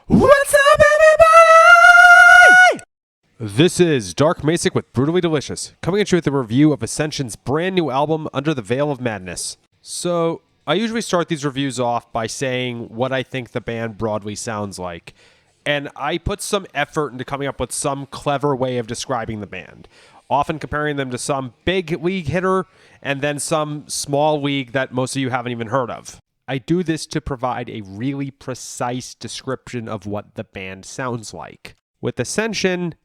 What's up, everybody? This is Dark Macek with Brutally Delicious, coming at you with a review of Ascension's brand new album, Under the Veil of Madness. So, I usually start these reviews off by saying what I think the band broadly sounds like. And I put some effort into coming up with some clever way of describing the band, often comparing them to some big league hitter and then some small league that most of you haven't even heard of. I do this to provide a really precise description of what the band sounds like. With Ascension,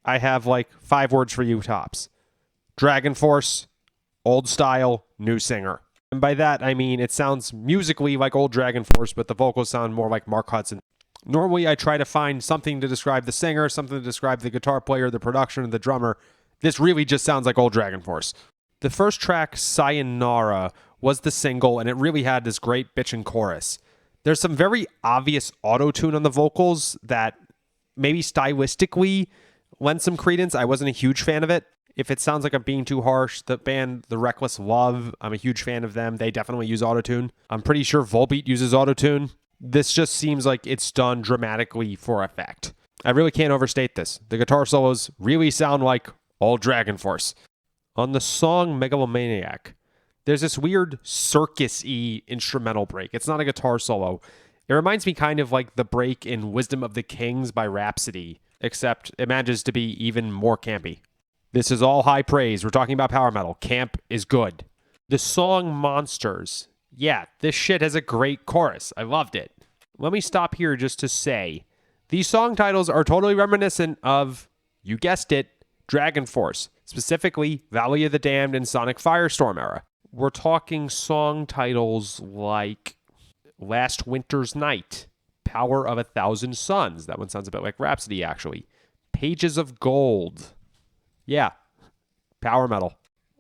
I have like 5 words for you tops. Dragon Force, old style, new singer. And by that, I mean it sounds musically like old Dragon Force, but the vocals sound more like Mark Hudson. Normally, I try to find something to describe the singer, something to describe the guitar player, the production, and the drummer. This really just sounds like old Dragon Force. The first track, Sayonara, was the single, and it really had this great bitchin' chorus. There's some very obvious auto-tune on the vocals that maybe stylistically lend some credence. I wasn't a huge fan of it. If it sounds like I'm being too harsh, the band The Reckless Love, I'm a huge fan of them. They definitely use auto-tune. I'm pretty sure Volbeat uses auto-tune. This just seems like it's done dramatically for effect. I really can't overstate this. The guitar solos really sound like old Dragon Force. On the song Megalomaniac, there's this weird circus-y instrumental break. It's not a guitar solo. It reminds me kind of like the break in Wisdom of the Kings by Rhapsody, except it manages to be even more campy. This is all high praise. We're talking about power metal. Camp is good. The song Monsters. Yeah, this shit has a great chorus. I loved it. Let me stop here just to say, these song titles are totally reminiscent of, you guessed it, Dragon Force, specifically Valley of the Damned and Sonic Firestorm era. We're talking song titles like Last Winter's Night, Power of 1,000 Suns. That one sounds a bit like Rhapsody, actually. Pages of Gold. Yeah, power metal.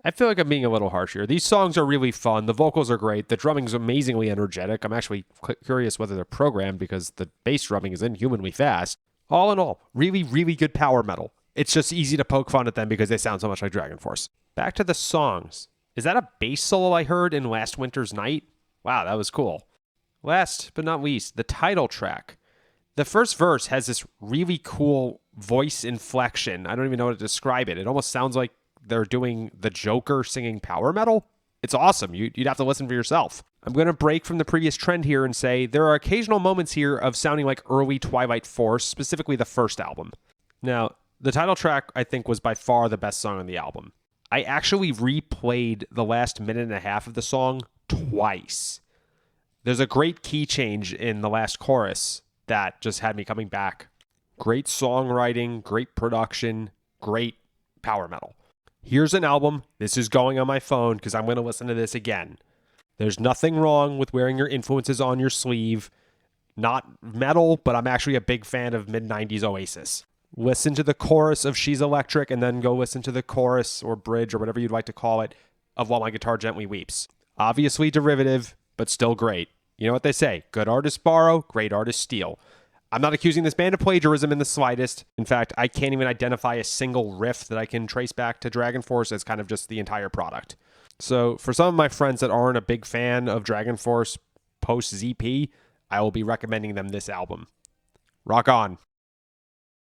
I feel like I'm being a little harsh here. These songs are really fun. The vocals are great. The drumming's amazingly energetic. I'm actually curious whether they're programmed because the bass drumming is inhumanly fast. All in all, really, really good power metal. It's just easy to poke fun at them because they sound so much like Dragon Force. Back to the songs. Is that a bass solo I heard in Last Winter's Night? Wow, that was cool. Last but not least, the title track. The first verse has this really cool voice inflection. I don't even know how to describe it. It almost sounds like they're doing the Joker singing power metal. It's awesome. You'd have to listen for yourself. I'm going to break from the previous trend here and say there are occasional moments here of sounding like early Twilight Force, specifically the first album. Now, the title track, I think, was by far the best song on the album. I actually replayed the last minute and a half of the song twice. There's a great key change in the last chorus that just had me coming back. Great songwriting, great production, great power metal. Here's an album. This is going on my phone because I'm going to listen to this again. There's nothing wrong with wearing your influences on your sleeve. Not metal, but I'm actually a big fan of mid-90s Oasis. Listen to the chorus of She's Electric and then go listen to the chorus or bridge or whatever you'd like to call it of While My Guitar Gently Weeps. Obviously derivative, but still great. You know what they say, good artists borrow, great artists steal. I'm not accusing this band of plagiarism in the slightest. In fact, I can't even identify a single riff that I can trace back to Dragon Force as kind of just the entire product. So for some of my friends that aren't a big fan of Dragon Force post-ZP, I will be recommending them this album. Rock on.